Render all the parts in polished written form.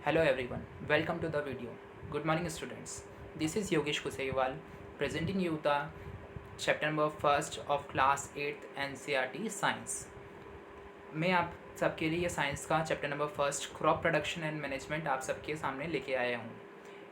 Hello everyone, welcome to the video. Good morning students. This is Yogesh Kusaiwal presenting you the chapter number first of class 8th NCERT Science. मैं आप सबके लिए science का chapter number first crop production and management आप सबके सामने लेके आया हूँ.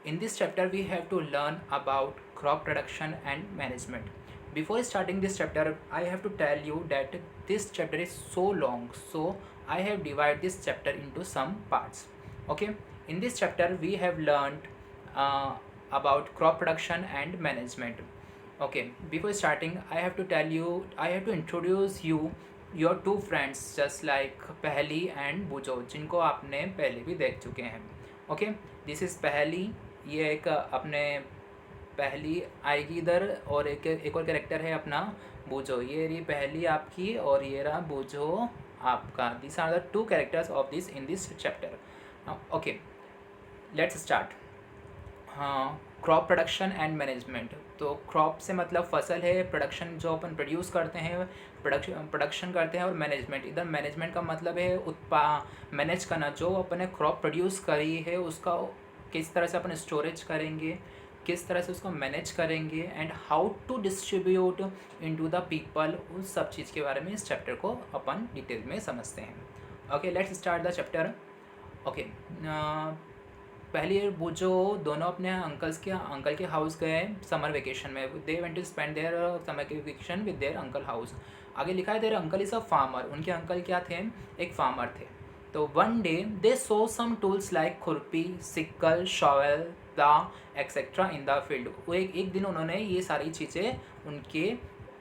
In this chapter we have to learn about crop production and management. Before starting this chapter, I have to tell you that this chapter is so long, so I have divided this chapter into some parts. Okay, in this chapter we have learned about crop production and management. Okay, before starting I have to tell you, I have to introduce you your two friends just like पहली and बुजो, जिनको आपने पहले भी देख चुके हैं. Okay, this is पहली. ये एक अपने पहली आएगी इधर, और एक और कैरेक्टर है अपना बुजो. ये रही पहली आपकी और ये रहा बुजो आपका. This are the two characters of this in this chapter. Okay, let's start. हाँ, क्रॉप प्रोडक्शन एंड मैनेजमेंट. तो क्रॉप से मतलब फसल है, प्रोडक्शन जो अपन प्रोड्यूस करते हैं, प्रोडक्शन करते हैं, और मैनेजमेंट, इधर मैनेजमेंट का मतलब है मैनेज करना. जो अपन ने क्रॉप प्रोड्यूस करी है उसका किस तरह से अपन स्टोरेज करेंगे, किस तरह से उसको मैनेज करेंगे, and how to distribute into the people, उस सब चीज़ के बारे में इस चैप्टर को अपन डिटेल में समझते हैं. Okay, let's start the chapter. Okay, पहले वो जो दोनों अपने अंकल के हाउस गए समर वेकेशन में. They went to spend their summer vacation with their uncle house. आगे लिखा है their uncle is a farmer. उनके अंकल क्या थे? एक फार्मर थे. तो one day they saw some tools like खुरपी, सिक्कल, शॉवेल, दा एक्सेट्रा इन द फील्ड. वो एक दिन उन्होंने ये सारी चीज़ें उनके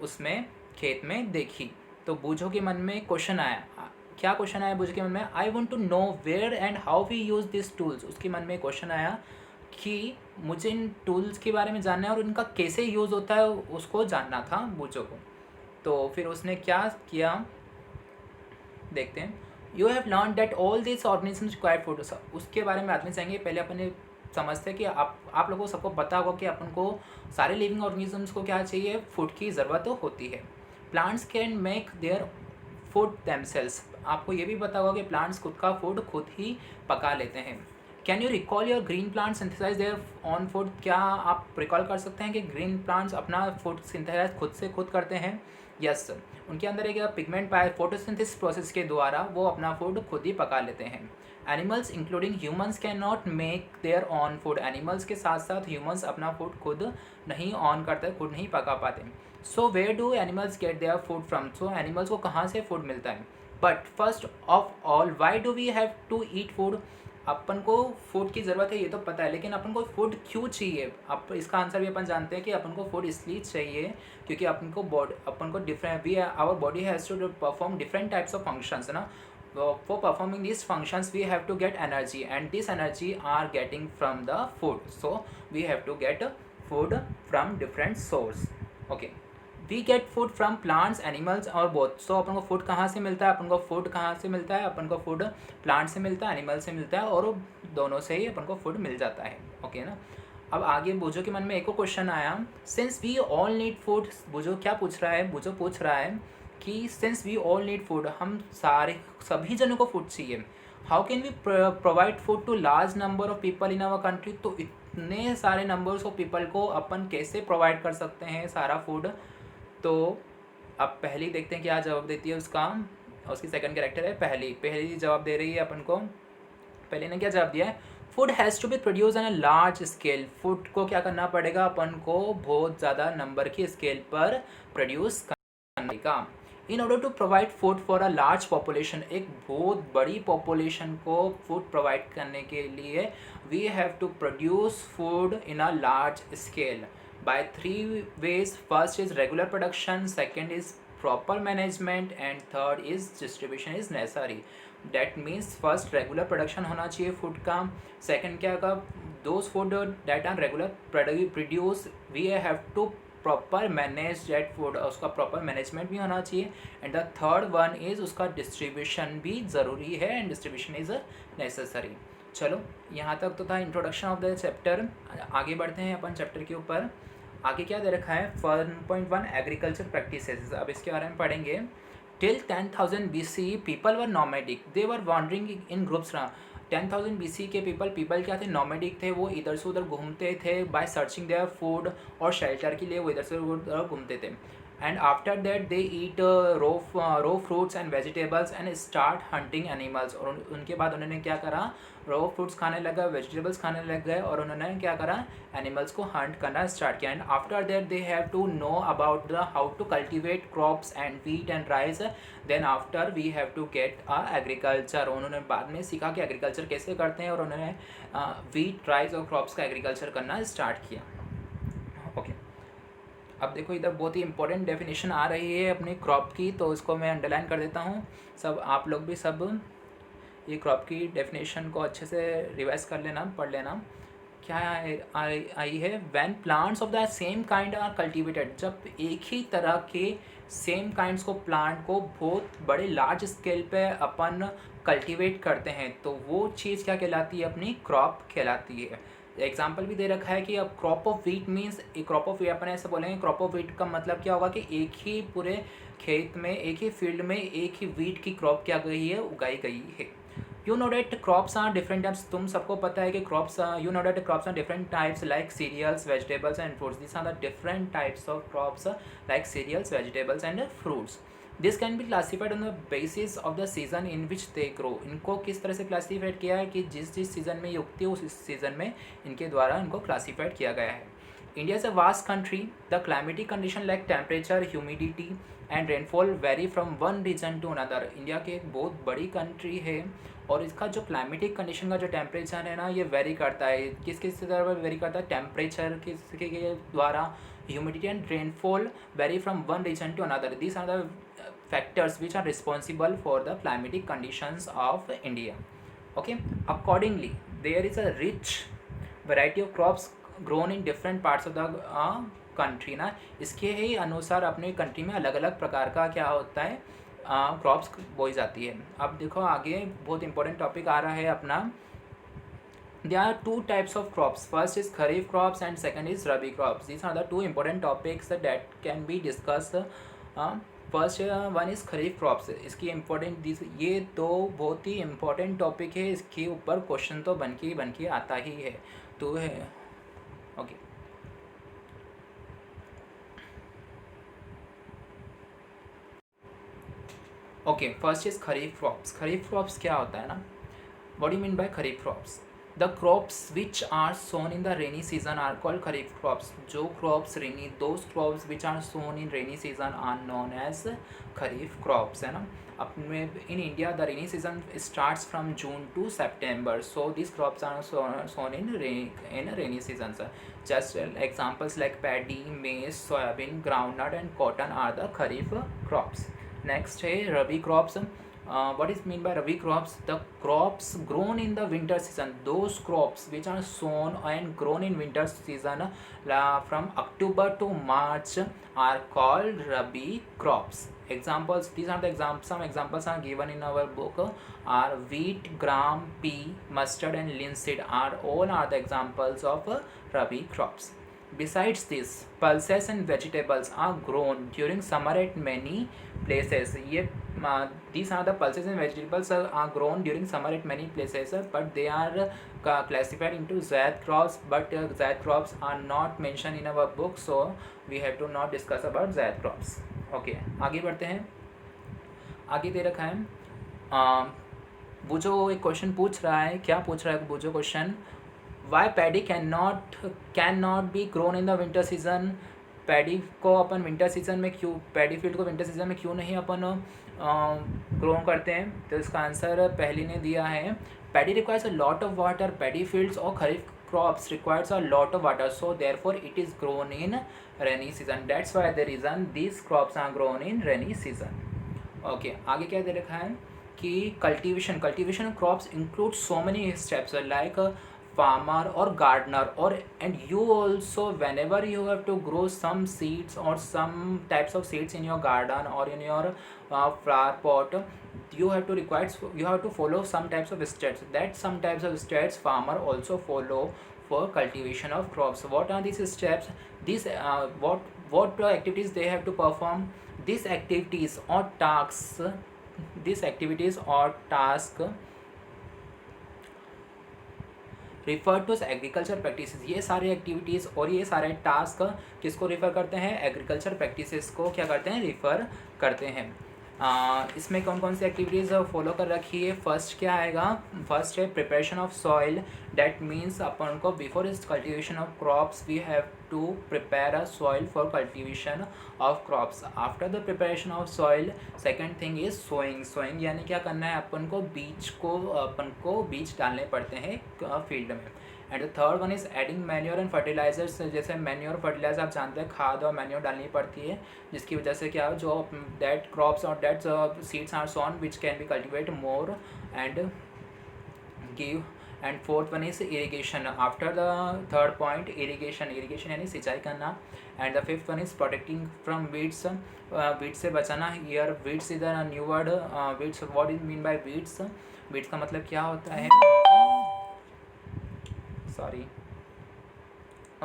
उसमें खेत में देखी. तो बूझो के मन में क्वेश्चन आया. क्या क्वेश्चन आया बूझो के मन में? I want to know where and how we use this tools. उसके मन में क्वेश्चन आया कि मुझे इन टूल्स के बारे में जानना है और इनका कैसे यूज़ होता है उसको जानना था बूझो को. तो फिर उसने क्या किया देखते हैं. You have learn that all this organism required food. उसके बारे में आदमी चाहेंगे. पहले अपन समझते हैं कि आप लोगों को सबको पता होगा कि अपन को सारे लिविंग ऑर्गेनिजम्स को क्या चाहिए, फूड की ज़रूरत तो होती है. Plants can make their food themselves. आपको ये भी पता होगा कि प्लांट्स खुद का फूड खुद ही पका लेते हैं. Can you recall your green plant synthesise their own food. क्या आप रिकॉल कर सकते हैं कि ग्रीन प्लांट्स अपना फूड सिंथेसाइज खुद से खुद करते हैं? यस, उनके अंदर एक पिगमेंट पाया फोटोसिंथेसिस प्रोसेस के द्वारा वो अपना फूड खुद ही पका लेते हैं. Animals including humans can not make their own food. Animals के साथ साथ ह्यूमंस अपना फूड खुद नहीं ऑन करते, खुद नहीं पका पाते. So where do animals get their food from. So animals को कहाँ से फूड मिलता है? But first of all why do we have to eat food. अपन को फूड की ज़रूरत है ये तो पता है, लेकिन अपन को फूड क्यों चाहिए? अब इसका आंसर भी अपन जानते हैं कि अपन को फूड इसलिए चाहिए क्योंकि अपन को different we our body has to perform different types of functions ना. For performing these functions we have to get energy, and this energy are getting from the food. So we have to get food from different source. Okay, we get food from plants, animals और both. So अपन को food कहाँ से मिलता है? अपन को food कहाँ से मिलता है? अपन को फूड प्लांट से मिलता है, एनिमल से मिलता है, और दोनों से ही अपन को फूड मिल जाता है. ओके ना. अब आगे बूझो के मन में एक और क्वेश्चन आया. Since we all need food. बूझो क्या पूछ रहा है? बूझो पूछ रहा है कि since we all need food, हम सभी जनों को फूड चाहिए. How can we provide food to large number of people in our country. तो इतने सारे नंबर्स ऑफ पीपल को अपन कैसे प्रोवाइड कर सकते हैं सारा फूड. तो अब पहली देखते हैं क्या जवाब देती है उसका. उसकी सेकंड कैरेक्टर है पहली जवाब दे रही है अपन को. पहले ने क्या जवाब दिया है? Food has to be produce on a large scale. फूड को क्या करना पड़ेगा? अपन को बहुत ज़्यादा नंबर की स्केल पर प्रोड्यूस करने का. In order to provide food for a large population. एक बहुत बड़ी पॉपुलेशन को फूड प्रोवाइड करने के लिए we have to produce food in a large scale by 3 ways. First is regular production, second is proper management, and third is distribution is necessary. That means first regular production होना चाहिए food का. second क्या का? those food that are regular produce we have to proper manage that food. उसका proper management भी होना चाहिए. and the third one is उसका distribution भी ज़रूरी है, and distribution is necessary. चलो, यहाँ तक तो था इंट्रोडक्शन ऑफ द चैप्टर. आगे बढ़ते हैं अपन चैप्टर के ऊपर. आगे क्या दे रखा है? 1.1 एग्रीकल्चर प्रैक्टिसेस. अब इसके बारे में पढ़ेंगे. Till 10,000 BC people were nomadic. They were wandering in groups. 10,000 BC के पीपल क्या थे, नॉमेडिक थे, वो इधर से उधर घूमते थे बाय सर्चिंग देयर फूड, और शेल्टर के लिए वो इधर से उधर घूमते थे. And after that they eat raw fruits and vegetables and start hunting animals. और उनके बाद उन्होंने क्या करा, रॉ फ्रूट्स खाने लगा, वेजिटेबल्स खाने लग गए, और उन्होंने क्या करा, एनिमल्स को हंट करना स्टार्ट किया. And after that they have to know about the how to cultivate crops and wheat and rice. Then after we have to get agriculture. उन्होंने बाद में सीखा कि एग्रीकल्चर कैसे करते हैं, और उन्होंने व्हीट, राइस और क्रॉप्स का एग्रीकल्चर करना स्टार्ट किया. ओके, अब देखो इधर बहुत ही इंपॉर्टेंट डेफिनेशन आ रही है अपनी क्रॉप की, तो इसको मैं अंडरलाइन कर देता हूँ. सब आप लोग भी सब ये क्रॉप की डेफिनेशन को अच्छे से रिवाइज कर लेना, पढ़ लेना. क्या आई है, when plants of the same kind are cultivated. जब एक ही तरह के सेम काइंड्स को, प्लांट को बहुत बड़े लार्ज स्केल पे अपन कल्टिवेट करते हैं, तो वो चीज़ क्या कहलाती है, अपनी क्रॉप कहलाती है. एग्जाम्पल भी दे रखा है कि अब क्रॉप ऑफ व्हीट मीन्स, एक क्रॉप ऑफ व्हीट अपन ऐसे बोलेंगे, क्रॉप ऑफ व्हीट का मतलब क्या होगा कि एक ही पूरे खेत में, एक ही फील्ड में एक ही व्हीट की क्रॉप क्या गई है, उगाई गई है. You know that crops are different types. तुम सबको पता है कि crops, you know that crops are different types like cereals, vegetables and fruits. This are the different types of crops like cereals, vegetables and fruits. This can be classified on the basis of the season in which they grow. इनको किस तरह से classified किया है कि जिस जिस season में ये उगती है उस सीज़न में इनके द्वारा इनको क्लासीफाइड किया गया है. India is a vast country. The climatic condition like temperature, humidity and rainfall vary from one region to another. India के एक बहुत बड़ी कंट्री है, और इसका जो क्लाइमेटिक कंडीशन का जो टेम्परेचर है ना, ये वेरी करता है. किस किस तरह पर वेरी करता है, टेम्परेचर के द्वारा, humidity and rainfall vary from one region to another. These are the factors which are responsible for the climatic conditions of India. Okay, accordingly there is a rich variety of crops grown in different parts of the country. ना इसके ही अनुसार अपने country में अलग अलग प्रकार का क्या होता है, क्रॉप्स बोई जाती है. अब देखो आगे बहुत इंपॉर्टेंट टॉपिक आ रहा है अपना. There are two types of crops. First is kharif crops and second is rabi crops. These are the two important topics that can be discussed. First one is kharif crops. इसकी important, ये दो बहुत ही important topic है. इसके ऊपर question तो बन के आता ही है, तो है. Okay, okay, first is kharif crops. Kharif crops क्या होता है ना, what do you mean by kharif crops. The crops which are sown in the rainy season are called kharif crops. जो crops rainy, those crops which are sown in rainy season are known as kharif crops, है ना. अपने in India the rainy season starts from June to September, so this crops are sown in rainy season. Just examples like paddy, maize, soybean, groundnut and cotton are the kharif crops. Next है rabi crops. What is mean by rabi crops? The crops grown in the winter season. Those crops which are sown and grown in winter season from October to March are called rabi crops. Examples, these are the examples, some examples are given in our book, are wheat, gram, pea, mustard and linseed are the examples of rabi crops. Besides this, pulses and vegetables are grown during summer at many places. These are the pulses and vegetables are grown during summer at many places, but they are classified into zaid crops, but zaid crops are not mentioned in our book, so we have to not discuss about zaid crops. Okay, आगे बढ़ते हैं. आगे दे रखा है, वो जो एक question पूछ रहा है, क्या पूछ रहा है वो जो question, why paddy can not be grown in the winter season. Paddy को अपन विंटर सीजन में क्यों, पैडी फील्ड को विंटर सीजन में क्यों नहीं अपन ग्रो करते हैं. तो इसका आंसर पहले ने दिया है, paddy requires a lot of water. Paddy fields और kharif crops requires a lot of water, so therefore it is grown in rainy season. That's why the reason these crops are grown in rainy season. Okay, आगे क्या दे रखा है कि cultivation crops include so many steps like farmer or gardener, or and you also, whenever you have to grow some seeds or some types of seeds in your garden or in your flower pot, you have to follow some types of steps. That some types of steps farmer also follow for cultivation of crops. What are these steps? These what activities they have to perform. These activities or tasks refer to agriculture practices, ये सारे activities और ये सारे task किसको refer करते हैं, agriculture practices को क्या करते हैं, रिफ़र करते हैं। इसमें कौन कौन सी एक्टिविटीज़ फॉलो कर रखी है। फर्स्ट क्या आएगा, फर्स्ट है preparation of soil, that means अपन को before is cultivation of crops we have to prepare a soil for cultivation of crops. After the preparation of soil second thing is sowing. Sowing यानी क्या करना है, अपन को बीज डालने पड़ते हैं फील्ड में। And the third one is adding manure and fertilisers, जैसे मैन्योर फर्टिलाइजर आप जानते हैं खाद और मैन्योर डालनी पड़ती है, जिसकी वजह से क्या जो दैट क्रॉप्स और that seeds are sown which can be cultivate more and give. And fourth one is irrigation. After the third point irrigation, irrigation यानी सिंचाई करना। And the fifth one is protecting from weeds, weeds से बचाना। Here weeds is a new word, weeds what is mean by weeds, weeds का मतलब क्या होता है, सॉरी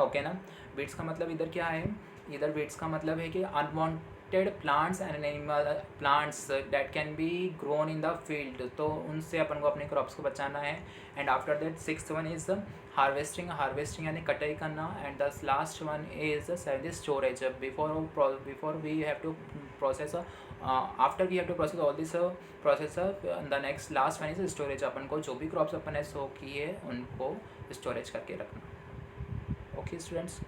ओके ना। वीड्स का मतलब इधर क्या है, इधर वीड्स का मतलब है कि unwanted plants and animal plants that can be grown in the field, तो उनसे अपन को अपने क्रॉप्स को बचाना है। And after that sixth one is harvesting, harvesting यानी कटाई करना। And the last one is seven storage, before we have to process after we have to process all this process the next last one is storage, अपन को जो भी crops अपन ने सो किए उनको स्टोरेज करके रखना। Okay students.